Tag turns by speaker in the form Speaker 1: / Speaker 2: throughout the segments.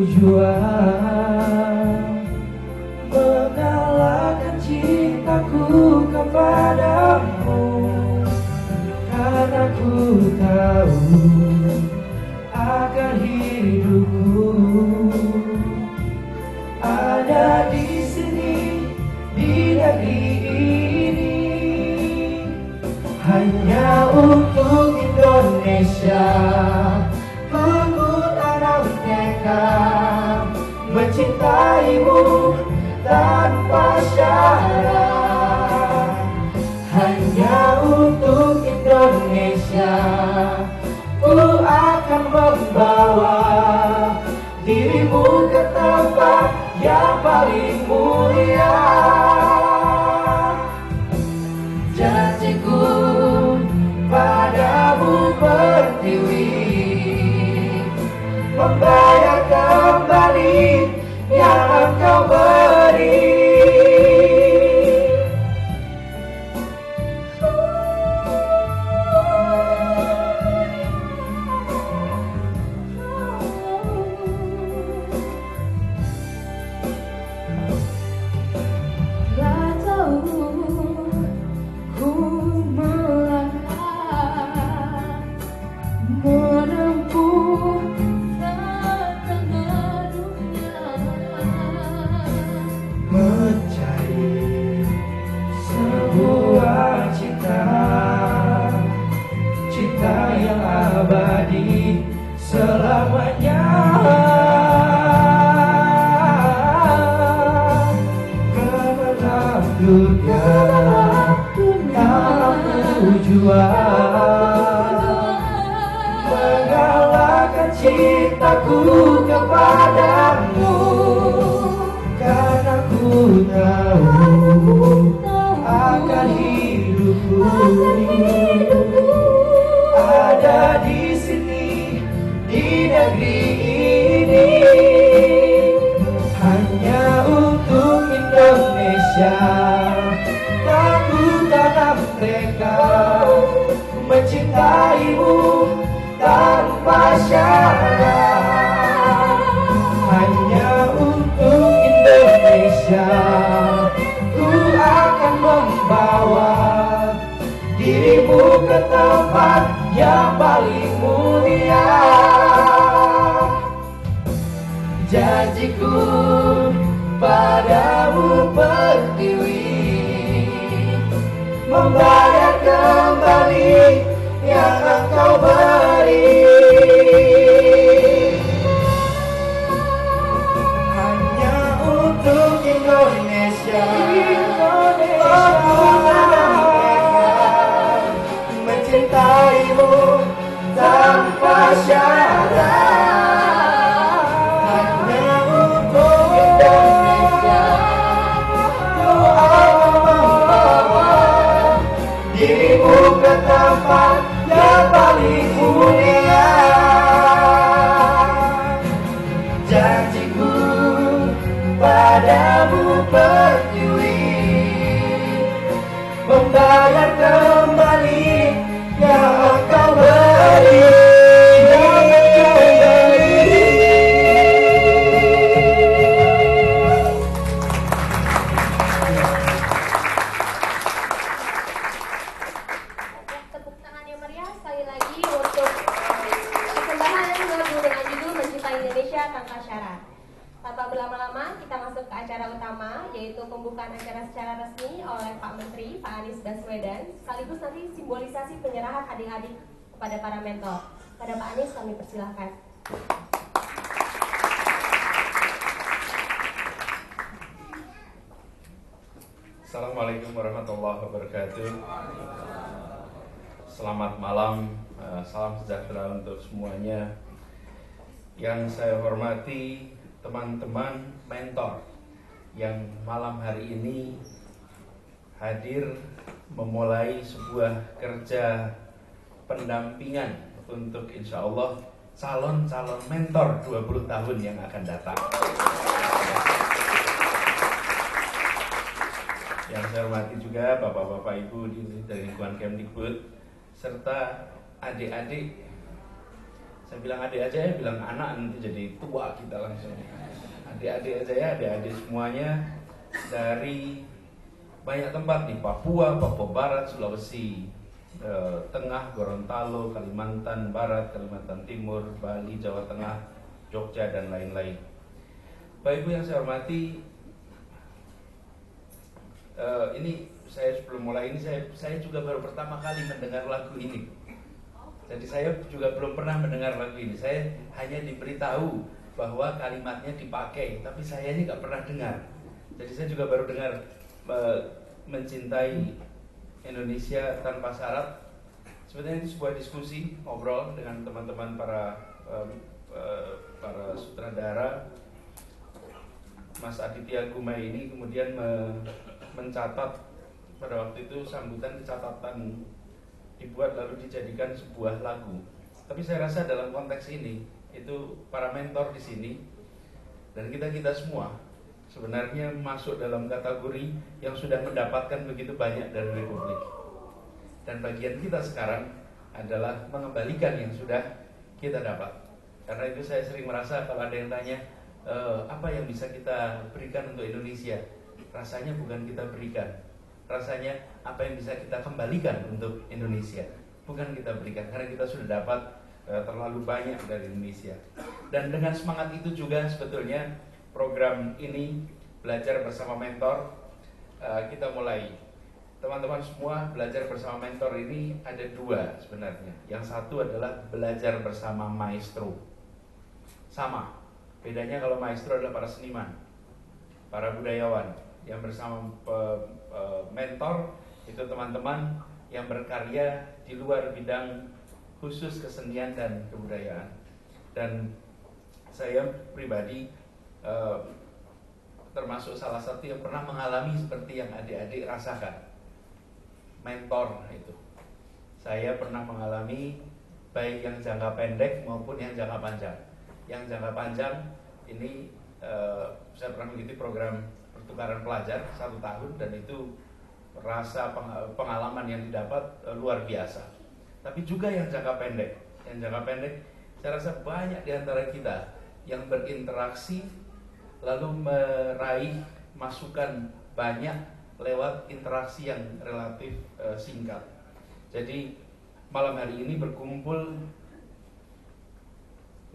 Speaker 1: juang mengalahkan cintaku kepadamu, karena ku tahu akan hidupku ada di sini, di negeri ini, hanya untuk Indonesia. Ku tanam tekad mencintaimu tanpa syarat, hanya untuk Indonesia. Ku akan membawa dirimu ke tempat yang paling mulia. Janjiku padamu pertiwi, membayar kembali yang engkau beri. Selamanya kemenang dunia aku juang mengalahkan cintaku kepadamu, karena ku tahu akan hidupku ada di sini, di negeri ini, hanya untuk Indonesia. Aku tanam tekad mencintaimu tanpa syarat, hanya untuk Indonesia. Ku akan membawa dirimu ke tempat yang paling mulia. Janjiku padamu pertiwi, membayar kembali yang engkau beri. Hanya untuk Indonesia. Mencintaimu tanpa syarat, hanya untuk Indonesia. Ku akan membawa dirimu ke tempat yang paling mulia. Janjiku padamu pertiwi, membayar kembali yang engkau beri.
Speaker 2: Tepuk tangan yang meriah sekali lagi untuk persembahan lagu dengan judul Mencintai Indonesia Tanpa Syarat. Tanpa berlama-lama, kita masuk ke acara utama, yaitu pembukaan acara secara resmi oleh Pak Menteri, Pak Anies Baswedan, sekaligus nanti simbolisasi penyerahan adik-adik kepada para mentor. Pada Pak Anies kami persilahkan.
Speaker 3: Assalamualaikum warahmatullahi wabarakatuh. Selamat malam, salam sejahtera untuk semuanya. Yang saya hormati teman-teman mentor yang malam hari ini hadir memulai sebuah kerja pendampingan untuk insya Allah calon-calon mentor 20 tahun yang akan datang. Yang saya hormati juga Bapak-Bapak Ibu dari lingkungan Kemdikbud serta adik-adik Saya bilang adik aja ya, bilang anak nanti jadi tua kita langsung. Adik-adik aja ya, adik-adik semuanya dari banyak tempat nih, Papua, Papua Barat, Sulawesi Tengah, Gorontalo, Kalimantan Barat, Kalimantan Timur, Bali, Jawa Tengah, Jogja, dan lain-lain. Bapak Ibu yang saya hormati, ini saya sebelum mulai ini saya juga baru pertama kali mendengar lagu ini. Jadi saya juga belum pernah mendengar lagu ini. Saya hanya diberitahu bahwa kalimatnya dipakai, tapi saya ini nggak pernah dengar. Jadi saya juga baru dengar mencintai Indonesia tanpa syarat. Sebenarnya ini sebuah diskusi, ngobrol dengan teman-teman para sutradara. Mas Aditya Gumai ini kemudian mencatat pada waktu itu sambutan catatan dibuat lalu dijadikan sebuah lagu. Tapi saya rasa dalam konteks ini itu para mentor di sini dan kita semua sebenarnya masuk dalam kategori yang sudah mendapatkan begitu banyak dari Republik. Dan bagian kita sekarang adalah mengembalikan yang sudah kita dapat. Karena itu saya sering merasa kalau ada yang tanya apa yang bisa kita berikan untuk Indonesia, rasanya bukan kita berikan, rasanya apa yang bisa kita kembalikan untuk Indonesia, bukan kita berikan, karena kita sudah dapat terlalu banyak dari Indonesia. Dan dengan semangat itu juga sebetulnya program ini belajar bersama mentor kita mulai. Teman-teman semua, belajar bersama mentor ini ada dua sebenarnya. Yang satu adalah belajar bersama maestro. Sama, bedanya kalau maestro adalah para seniman, para budayawan. Yang bersama mentor itu teman-teman yang berkarya di luar bidang khusus kesenian dan kebudayaan. Dan saya pribadi termasuk salah satu yang pernah mengalami seperti yang adik-adik rasakan. Mentor itu, saya pernah mengalami baik yang jangka pendek maupun yang jangka panjang. Yang jangka panjang ini saya pernah mengikuti program pertukaran pelajar 1 tahun dan itu rasa pengalaman yang didapat luar biasa. Tapi juga yang jangka pendek, saya rasa banyak di antara kita yang berinteraksi lalu meraih masukan banyak lewat interaksi yang relatif singkat. Jadi malam hari ini berkumpul,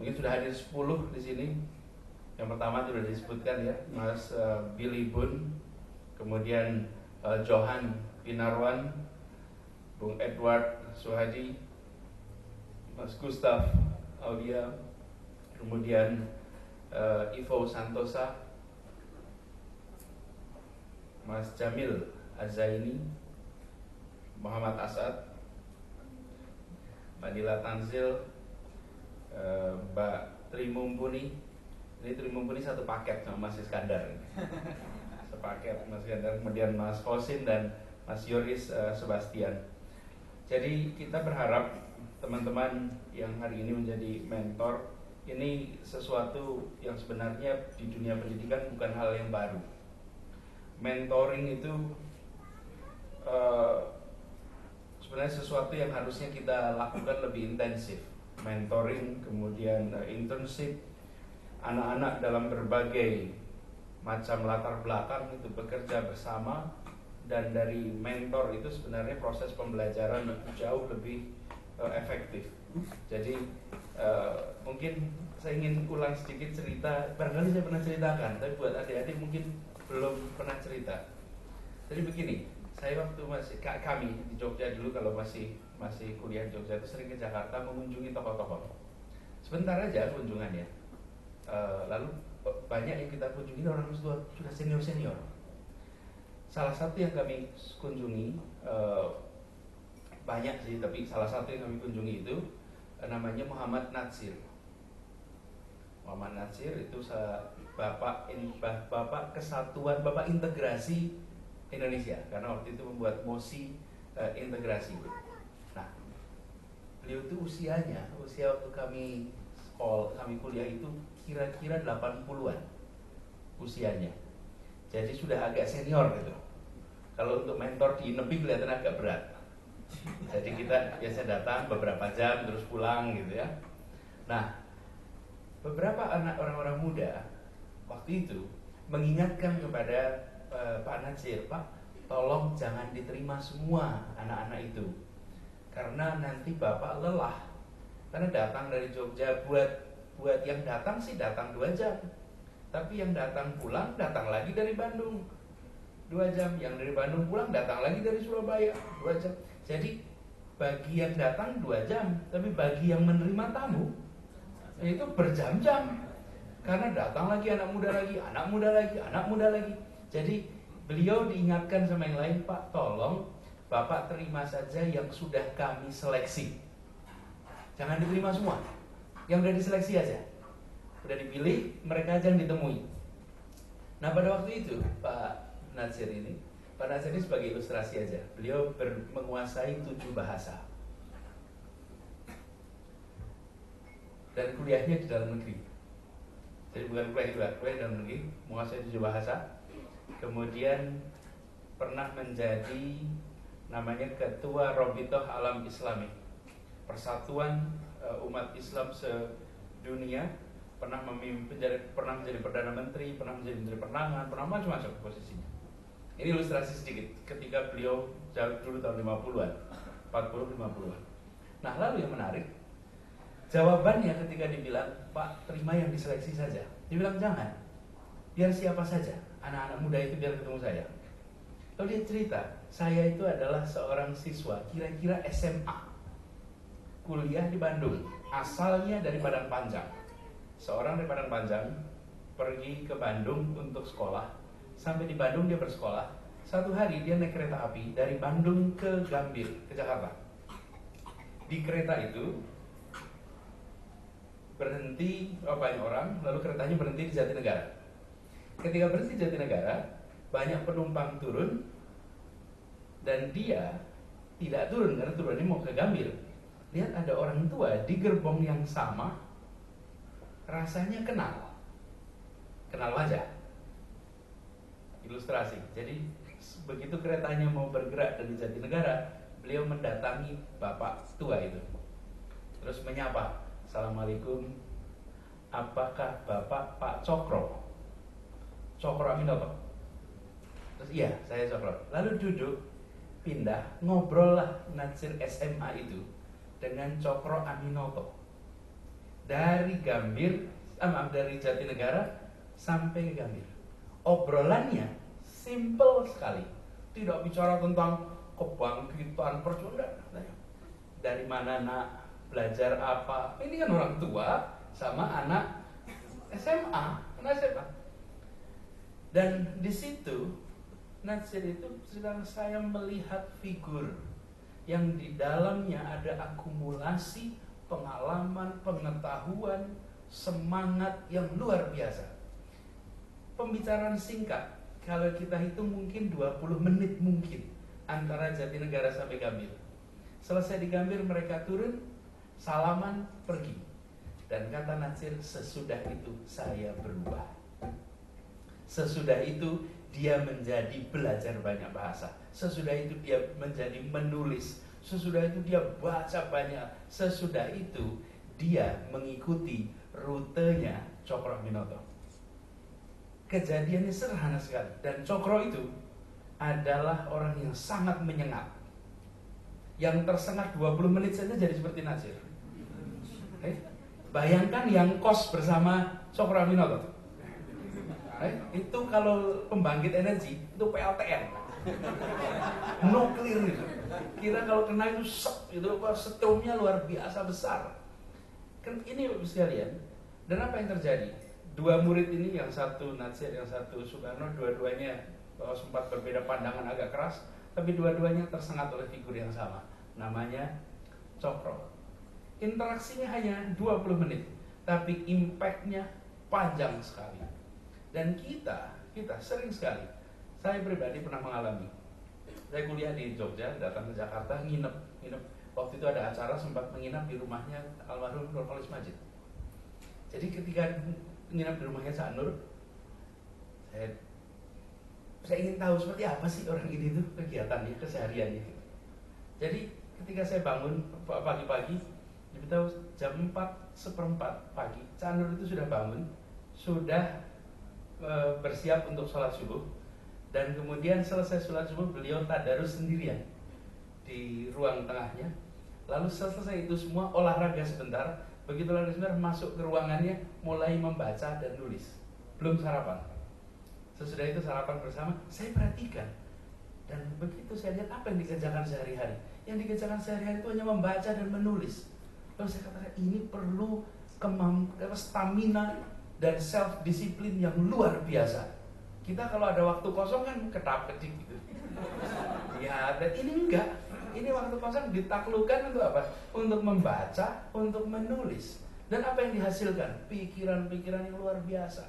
Speaker 3: mungkin sudah hadir 10 di sini. Yang pertama sudah disebutkan ya, Mas Billy Bun, kemudian Johan Pinarwan, Bung Edward Suhadi, Mas Gustav Aulia, kemudian Ivo Santosa, Mas Jamil Azaini, Muhammad Asad, Mbak Dila Tanzil, Mbak Tri Mumpuni. Ini Tri Mumpuni satu paket sama Mas Iskandar. Sepaket Mas Iskandar, kemudian Mas Kosin dan Mas Yoris Sebastian. Jadi kita berharap teman-teman yang hari ini menjadi mentor, ini sesuatu yang sebenarnya di dunia pendidikan bukan hal yang baru. Mentoring itu sebenarnya sesuatu yang harusnya kita lakukan lebih intensif. Mentoring, kemudian internship, anak-anak dalam berbagai macam latar belakang itu bekerja bersama, dan dari mentor itu sebenarnya proses pembelajaran jauh lebih efektif. Jadi mungkin saya ingin ulang sedikit cerita, barangkali saya pernah ceritakan, tapi buat adik-adik mungkin belum pernah cerita. Jadi begini, saya waktu kami di Jogja dulu, kalau masih kuliah di Jogja itu sering ke Jakarta mengunjungi tokoh-tokoh. Sebentar aja kunjungannya, lalu banyak yang kita kunjungi orang tua sudah senior. Salah satu yang kami kunjungi, banyak sih, tapi salah satu yang kami kunjungi itu namanya Muhammad Natsir. Muhammad Natsir itu Bapak Kesatuan, Bapak Integrasi Indonesia, karena waktu itu membuat mosi integrasi. Nah, beliau itu usia waktu kami kuliah itu kira-kira 80-an usianya. Jadi sudah agak senior gitu. Kalau untuk mentor di INEBI kelihatan agak berat. Jadi kita biasa datang beberapa jam terus pulang gitu ya. Nah, beberapa anak orang-orang muda waktu itu mengingatkan kepada Pak Natsir, Pak, tolong jangan diterima semua anak-anak itu, karena nanti Bapak lelah. Karena datang dari Jogja, buat yang datang sih datang 2 jam, tapi yang datang pulang datang lagi dari Bandung 2 jam, yang dari Bandung pulang datang lagi dari Surabaya 2 jam. Jadi bagi yang datang 2 jam, tapi bagi yang menerima tamu itu berjam-jam, karena datang lagi anak muda lagi, anak muda lagi, anak muda lagi. Jadi beliau diingatkan sama yang lain, Pak, tolong Bapak terima saja yang sudah kami seleksi, jangan diterima semua, yang udah diseleksi aja, udah dipilih, mereka aja yang ditemui. Nah, pada waktu itu Pak Natsir ini sebagai ilustrasi aja, beliau menguasai 7 bahasa dan kuliahnya di dalam negeri. Jadi bukan kuliah di dalam negeri, menguasai 7 bahasa. Kemudian pernah menjadi namanya Ketua Robitoh Alam Islami, Persatuan Umat Islam sedunia. Pernah menjadi Perdana Menteri, pernah menjadi Menteri Pertahanan, pernah macam-macam posisinya. Ini ilustrasi sedikit ketika beliau jauh dulu tahun 50-an, 40-50-an. Nah, lalu yang menarik, jawabannya ketika dibilang, Pak, terima yang diseleksi saja. Dibilang jangan, biar siapa saja, anak-anak muda itu biar ketemu saya. Lalu dia cerita, saya itu adalah seorang siswa, kira-kira SMA, kuliah di Bandung, asalnya dari Padang Panjang. Seorang dari Padang Panjang pergi ke Bandung untuk sekolah. Sampai di Bandung dia bersekolah. Satu hari dia naik kereta api dari Bandung ke Gambir, ke Jakarta. Di kereta itu berhenti banyak orang, lalu keretanya berhenti di Jatinegara. Ketika berhenti di Jatinegara, banyak penumpang turun, dan dia tidak turun karena turunnya mau ke Gambir. Lihat ada orang tua di gerbong yang sama, rasanya kenal wajah. Ilustrasi. Jadi begitu keretanya mau bergerak dari Jatinegara, beliau mendatangi bapak tua itu, terus menyapa, Assalamualaikum, apakah Bapak Pak Cokro Aminoto? Terus iya, saya Cokro. Lalu duduk, pindah, ngobrol lah Natsir SMA itu dengan Cokro Aminoto. Dari dari Jatinegara sampai ke Gambir. Obrolannya simple sekali. Tidak bicara tentang kebangkitan perjuangan. Dari mana nak, belajar apa? Ini kan orang tua sama anak SMA, Dan di situ Natsir itu sedang saya melihat figur yang di dalamnya ada akumulasi pengalaman, pengetahuan, semangat yang luar biasa. Pembicaraan singkat, kalau kita hitung mungkin 20 menit mungkin antara Jatinegara sampai Gambir. Selesai di Gambir mereka turun, salaman, pergi. Dan kata Natsir, sesudah itu saya berubah. Sesudah itu dia menjadi belajar banyak bahasa. Sesudah itu dia menjadi menulis. Sesudah itu dia baca banyak. Sesudah itu dia mengikuti rutenya Cokro Aminoto. Kejadiannya sederhana sekali. Dan Cokro itu adalah orang yang sangat menyengat. Yang tersengat 20 menit saja jadi seperti Natsir. Bayangkan yang kos bersama Cokro Aminoto. Itu kalau pembangkit energi itu PLTN. Nuklir itu. Kira kalau kena itu strumnya luar biasa besar. Kan ini Bapak sekalian. Dan apa yang terjadi? Dua murid ini, yang satu Natsir, yang satu Soekarno, dua-duanya sempat berbeda pandangan agak keras, tapi dua-duanya tersengat oleh figur yang sama, namanya Cokro. Interaksinya hanya 20 menit, tapi impact-nya panjang sekali. Dan kita sering sekali, saya pribadi pernah mengalami. Saya kuliah di Jogja, datang ke Jakarta, nginep. Waktu itu ada acara, sempat menginap di rumahnya almarhum Nurholis Majid. Jadi ketika menginap di rumahnya Cak Nur, saya ingin tahu seperti apa sih orang ini tuh kegiatannya, kesehariannya. Jadi ketika saya bangun pagi-pagi, Jadi tahu jam 4:04 pagi, Cak Nur itu sudah bangun, sudah bersiap untuk sholat subuh, dan kemudian selesai sholat subuh beliau tadarus sendirian di ruang tengahnya. Lalu selesai itu semua olahraga sebentar, begitu olahraga sebentar masuk ke ruangannya, mulai membaca dan nulis. Belum sarapan. Sesudah itu sarapan bersama, saya perhatikan. Dan begitu saya lihat apa yang dikerjakan sehari-hari. Yang dikerjakan sehari-hari itu hanya membaca dan menulis. Lalu saya katakan ini perlu stamina dan self disiplin yang luar biasa. Kita kalau ada waktu kosong kan ketap-ketik gitu. Ya, dan ini enggak. Ini waktu kosong ditaklukkan untuk apa? Untuk membaca, untuk menulis. Dan apa yang dihasilkan? Pikiran-pikiran yang luar biasa.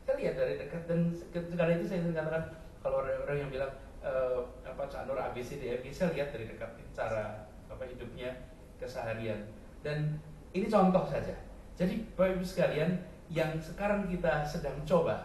Speaker 3: Saya lihat dari dekat, dan sekali itu saya katakan kalau orang yang bilang Cak Nur ABCDFG, saya lihat dari dekat cara hidupnya keseharian. Dan ini contoh saja. Jadi Bapak Ibu sekalian, yang sekarang kita sedang coba,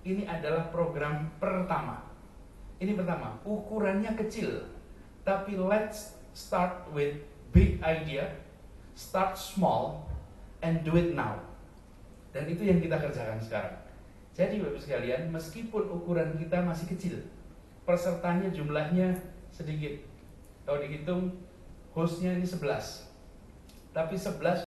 Speaker 3: ini adalah program pertama. Ini pertama, ukurannya kecil, tapi let's start with big idea, start small, and do it now. Dan itu yang kita kerjakan sekarang. Jadi Bapak sekalian, meskipun ukuran kita masih kecil, pesertanya jumlahnya sedikit. Kalau dihitung, hostnya ini 11. Tapi 11